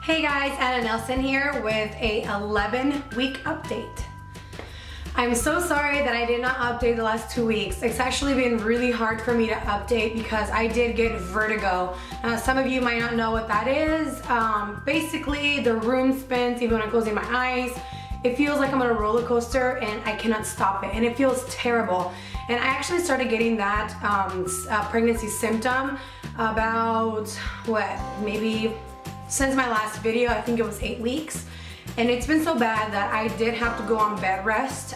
Hey guys, Anna Nelson here with a 11-week update. I'm so sorry that I did not update the last 2 weeks. It's actually been really hard for me to update because I did get vertigo. Some of you might not know what that is. Basically, the room spins even when I'm closing my eyes. It feels like I'm on a roller coaster and I cannot stop it, and it feels terrible. And I actually started getting that pregnancy symptom about, maybe since my last video. I think it was 8 weeks. And it's been so bad that I did have to go on bed rest.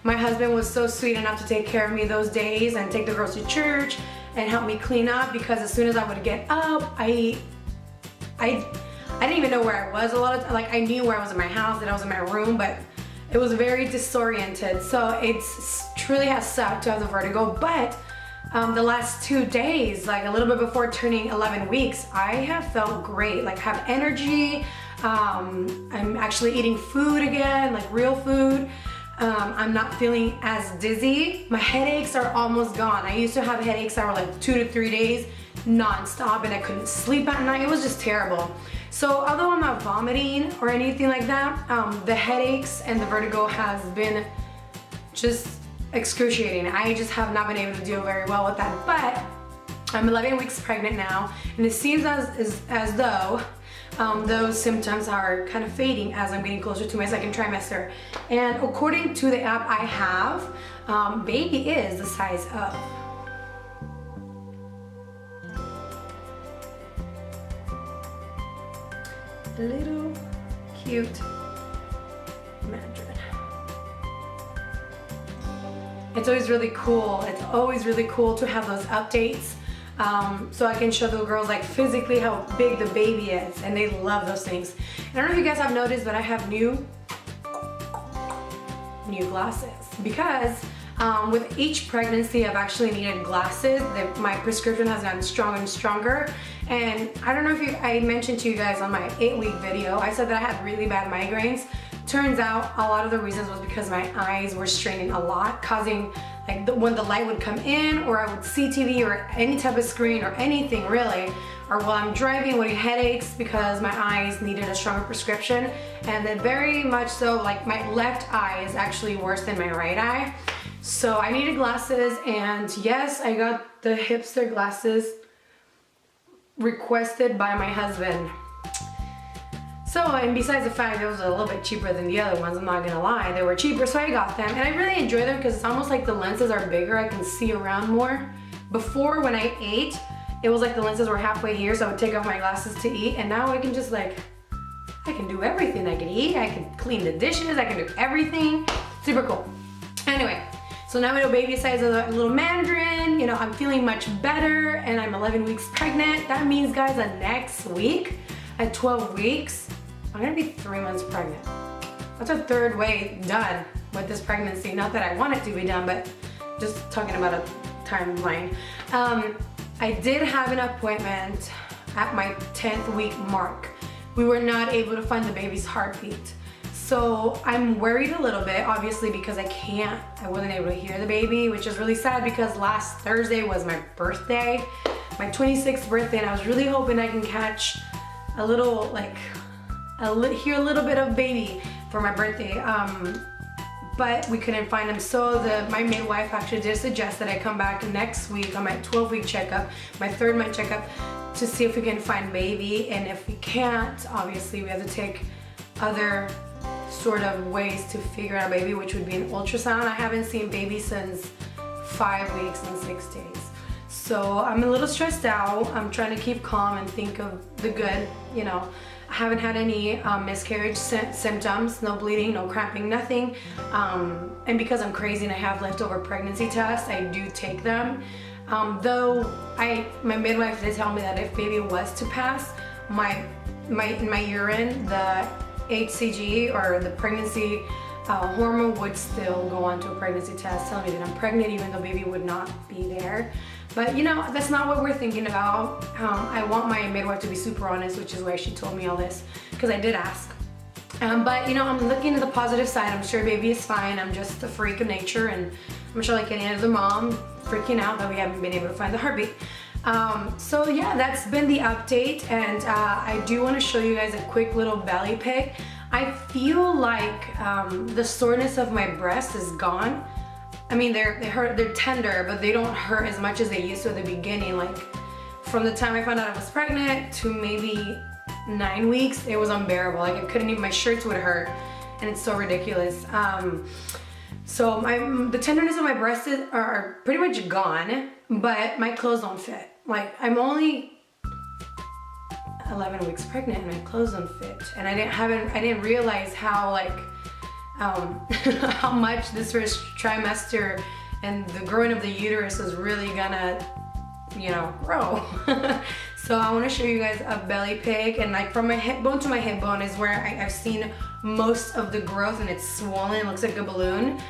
My husband was so sweet enough to take care of me those days and take the girls to church and help me clean up, because as soon as I would get up, I didn't even know where I was a lot of times. Like, I knew where I was in my house, that I was in my room, but it was very disoriented. So it's truly has sucked to have the vertigo. But the last 2 days, like a little bit before turning 11 weeks, I have felt great. Like, have energy. I'm actually eating food again, like real food. I'm not feeling as dizzy. My headaches are almost gone. I used to have headaches that were like 2 to 3 days non-stop, and I couldn't sleep at night. It was just terrible. So although I'm not vomiting or anything like that, the headaches and the vertigo has been just excruciating. I just have not been able to deal very well with that. But I'm 11 weeks pregnant now, and it seems as though those symptoms are kind of fading as I'm getting closer to my second trimester. And according to the app I have, baby is the size of a little cute mandarin. It's always really cool. It's always really cool to have those updates. So I can show the girls like physically how big the baby is, and they love those things. And I don't know if you guys have noticed, but I have new glasses, because with each pregnancy I've actually needed glasses. My prescription has gotten stronger and stronger. And I don't know if I mentioned to you guys on my 8-week video, I said that I had really bad migraines. Turns out a lot of the reasons was because my eyes were straining a lot, causing like when the light would come in, or I would see TV or any type of screen or anything really, or while I'm driving with headaches because my eyes needed a stronger prescription. And then very much so, like my left eye is actually worse than my right eye. So I needed glasses, and yes, I got the hipster glasses requested by my husband. So, and besides the fact it was a little bit cheaper than the other ones, I'm not gonna lie, they were cheaper, so I got them. And I really enjoy them because it's almost like the lenses are bigger, I can see around more. Before, when I ate, it was like the lenses were halfway here, so I would take off my glasses to eat, and now I can just I can do everything. I can eat, I can clean the dishes, I can do everything. Super cool. Anyway, so now I know baby size of a little mandarin, you know, I'm feeling much better, and I'm 11 weeks pregnant. That means, guys, that next week, at 12 weeks, I'm gonna be 3 months pregnant. That's a third way done with this pregnancy. Not that I want it to be done, but just talking about a timeline. I did have an appointment at my 10th week mark. We were not able to find the baby's heartbeat. So I'm worried a little bit, obviously, because I wasn't able to hear the baby, which is really sad because last Thursday was my birthday, my 26th birthday, and I was really hoping I can catch a little, hear a little bit of baby for my birthday, but we couldn't find him. So my midwife actually did suggest that I come back next week on my 12-week checkup, my 3rd month checkup, to see if we can find baby. And if we can't, obviously we have to take other sort of ways to figure out baby, which would be an ultrasound. I haven't seen baby since 5 weeks and 6 days. So I'm a little stressed out. I'm trying to keep calm and think of the good, you know. I haven't had any miscarriage symptoms, no bleeding, no cramping, nothing. And because I'm crazy and I have leftover pregnancy tests, I do take them. Though my midwife did tell me that if baby was to pass, my urine, the HCG or the pregnancy hormone would still go on to a pregnancy test telling me that I'm pregnant, even though baby would not be there. But you know, that's not what we're thinking about. I want my midwife to be super honest, which is why she told me all this, because I did ask. But you know, I'm looking at the positive side. I'm sure baby is fine. I'm just a freak of nature, and I'm sure like any other mom freaking out that we haven't been able to find the heartbeat. So yeah, that's been the update, and I do want to show you guys a quick little belly pic. I feel like the soreness of my breast is gone. I mean, they're tender, but they don't hurt as much as they used to at the beginning. Like from the time I found out I was pregnant to maybe 9 weeks, it was unbearable. Like I couldn't even, my shirts would hurt, and it's so ridiculous. So the tenderness of my breasts are pretty much gone, but my clothes don't fit. Like I'm only 11 weeks pregnant and my clothes don't fit, and I didn't realize how like how much this first trimester and the growing of the uterus is really gonna, you know, grow. So I want to show you guys a belly pic, and like from my hip bone to my hip bone is where I've seen most of the growth, and it's swollen, it looks like a balloon.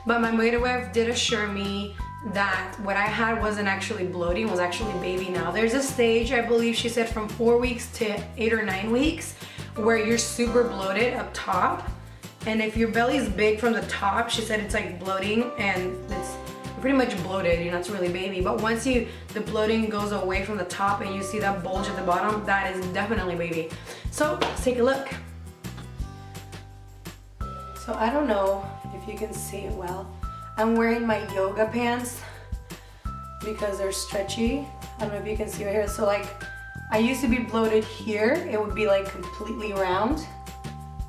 But my midwife did assure me that what I had wasn't actually bloating, was actually baby now. There's a stage, I believe she said, from 4 weeks to 8 or 9 weeks where you're super bloated up top. And if your belly is big from the top, she said it's like bloating, and it's pretty much bloated, you know, it's really baby. But once the bloating goes away from the top and you see that bulge at the bottom, that is definitely baby. So let's take a look. So I don't know if you can see it well. I'm wearing my yoga pants because they're stretchy. I don't know if you can see right here. So like, I used to be bloated here. It would be like completely round.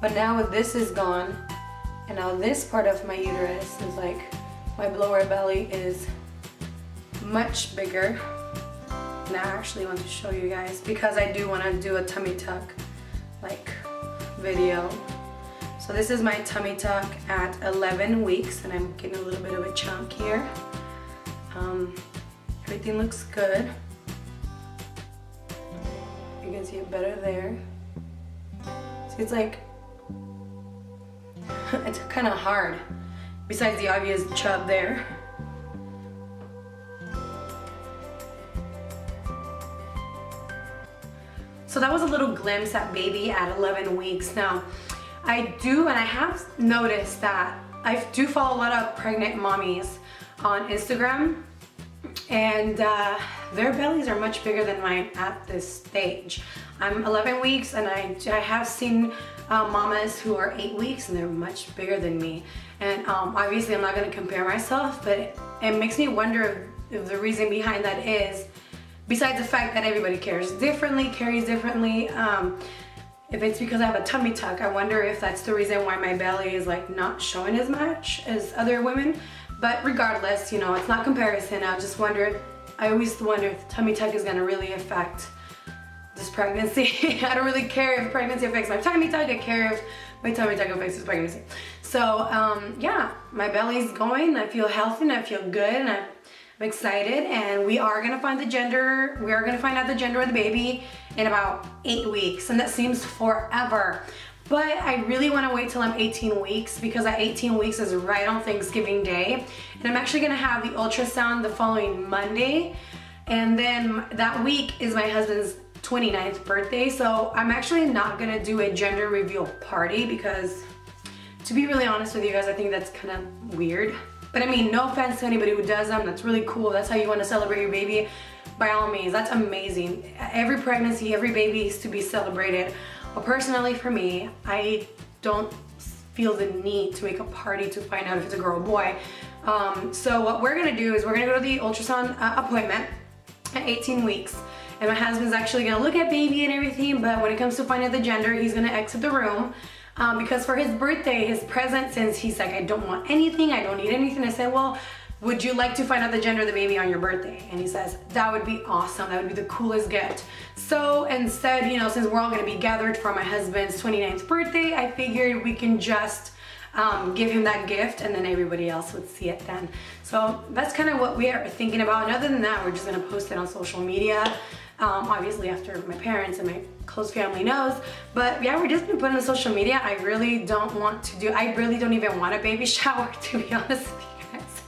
But now this is gone. And now this part of my uterus is like, my lower belly is much bigger. And I actually want to show you guys because I do want to do a tummy tuck like video. So this is my tummy tuck at 11 weeks, and I'm getting a little bit of a chunk here. Everything looks good. You can see it better there. See, it's like, it's kind of hard, besides the obvious chub there. So that was a little glimpse at baby at 11 weeks. Now, I have noticed that I do follow a lot of pregnant mommies on Instagram, and their bellies are much bigger than mine at this stage. I'm 11 weeks, and I have seen mamas who are 8 weeks, and they're much bigger than me. And obviously I'm not going to compare myself, but it makes me wonder if the reason behind that is, besides the fact that everybody carries differently, if it's because I have a tummy tuck, I wonder if that's the reason why my belly is like not showing as much as other women. But regardless, you know, it's not comparison. I always wonder if the tummy tuck is gonna really affect this pregnancy. I don't really care if pregnancy affects my tummy tuck. I care if my tummy tuck affects this pregnancy. So yeah, my belly's going. I feel healthy and I feel good, and I'm excited, and we are gonna find the gender. We are gonna find out the gender of the baby in about 8 weeks, and that seems forever. But I really want to wait till I'm 18 weeks because at 18 weeks is right on Thanksgiving Day, and I'm actually gonna have the ultrasound the following Monday, and then that week is my husband's 29th birthday. So I'm actually not gonna do a gender reveal party because, to be really honest with you guys, I think that's kind of weird. But I mean, no offense to anybody who does them, that's really cool. That's how you want to celebrate your baby. By all means, that's amazing. Every pregnancy, every baby is to be celebrated. But personally for me, I don't feel the need to make a party to find out if it's a girl or boy. So what we're gonna do is we're gonna go to the ultrasound appointment at 18 weeks. And my husband's actually gonna look at baby and everything, but when it comes to finding out the gender, he's gonna exit the room. Because for his birthday, his present, since he's like, I don't want anything, I don't need anything, I said, well, would you like to find out the gender of the baby on your birthday? And he says, that would be awesome, that would be the coolest gift. So instead, you know, since we're all gonna be gathered for my husband's 29th birthday, I figured we can just give him that gift, and then everybody else would see it then. So that's kind of what we are thinking about. And other than that, we're just gonna post it on social media. Obviously after my parents and my close family knows, but yeah, we're just gonna put it on social media. I really don't even want a baby shower, to be honest with you guys.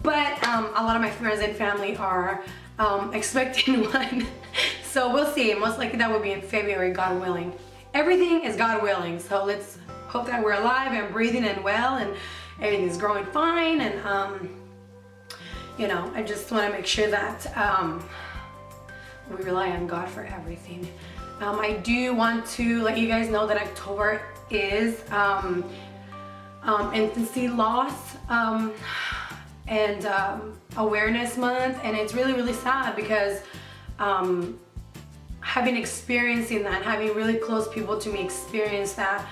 But a lot of my friends and family are expecting one. So we'll see. Most likely that will be in February, God willing. Everything is God willing, so let's hope that we're alive and breathing and well, and everything's growing fine. And you know, I just want to make sure that we rely on God for everything. I do want to let you guys know that October is infancy loss and awareness month, and it's really, really sad because having experiencing that, having really close people to me experience that,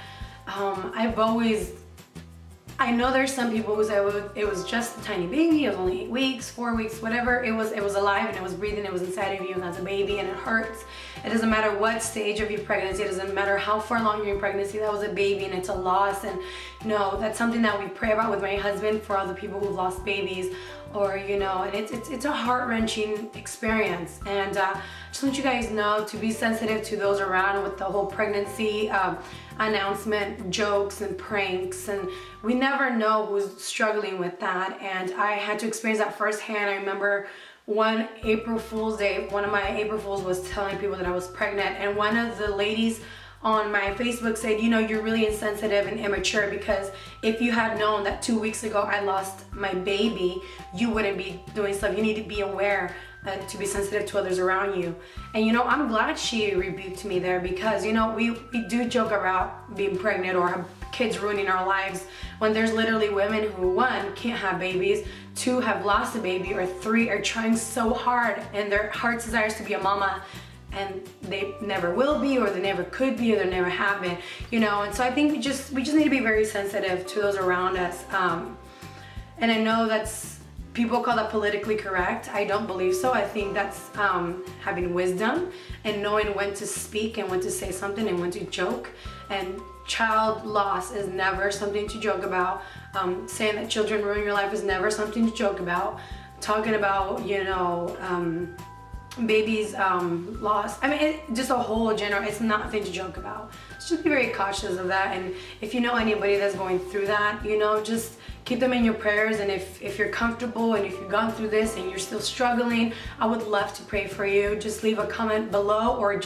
I know there's some people who say it was just a tiny baby, it was only 8 weeks, 4 weeks, whatever. It was alive and it was breathing, it was inside of you, and as a baby, and it hurts. It doesn't matter what stage of your pregnancy, it doesn't matter how far along you're in pregnancy, that was a baby and it's a loss. And that's something that we pray about with my husband for all the people who've lost babies, or and it's a heart-wrenching experience. And just want you guys know to be sensitive to those around with the whole pregnancy announcement jokes and pranks, and we never know who's struggling with that. And I had to experience that firsthand. I remember one April Fool's Day, one of my April Fools was telling people that I was pregnant, and one of the ladies on my Facebook said, you're really insensitive and immature, because if you had known that 2 weeks ago I lost my baby, you wouldn't be doing stuff. You need to be aware to be sensitive to others around you. And I'm glad she rebuked me there, because we do joke about being pregnant or have kids ruining our lives, when there's literally women who, 1, can't have babies, 2, have lost a baby, or 3, are trying so hard and their heart's desire is to be a mama, and they never will be, or they never could be, or they never have been, and so I think we just need to be very sensitive to those around us. And I know people call that politically correct. I don't believe so. I think that's having wisdom and knowing when to speak and when to say something and when to joke. And child loss is never something to joke about. Saying that children ruin your life is never something to joke about. Talking about, babies loss. I mean, just a whole general, it's nothing to joke about. So just be very cautious of that. And if you know anybody that's going through that, just keep them in your prayers. And if you're comfortable and if you've gone through this and you're still struggling, I would love to pray for you. Just leave a comment below, or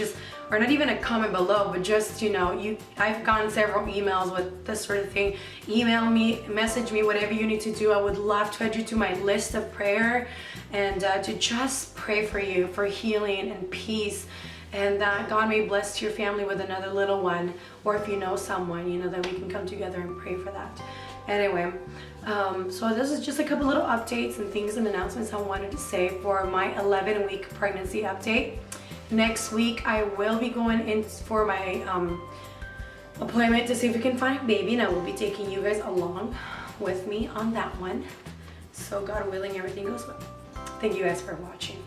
not even a comment below, but just, I've gotten several emails with this sort of thing. Email me, message me, whatever you need to do. I would love to add you to my list of prayer, and to just pray for you for healing and peace, and that God may bless your family with another little one, or if you know someone, that we can come together and pray for that. Anyway, so this is just a couple little updates and things and announcements I wanted to say for my 11-week pregnancy update. Next week I will be going in for my appointment to see if we can find a baby, and I will be taking you guys along with me on that one. So God willing, everything goes well. Thank you guys for watching.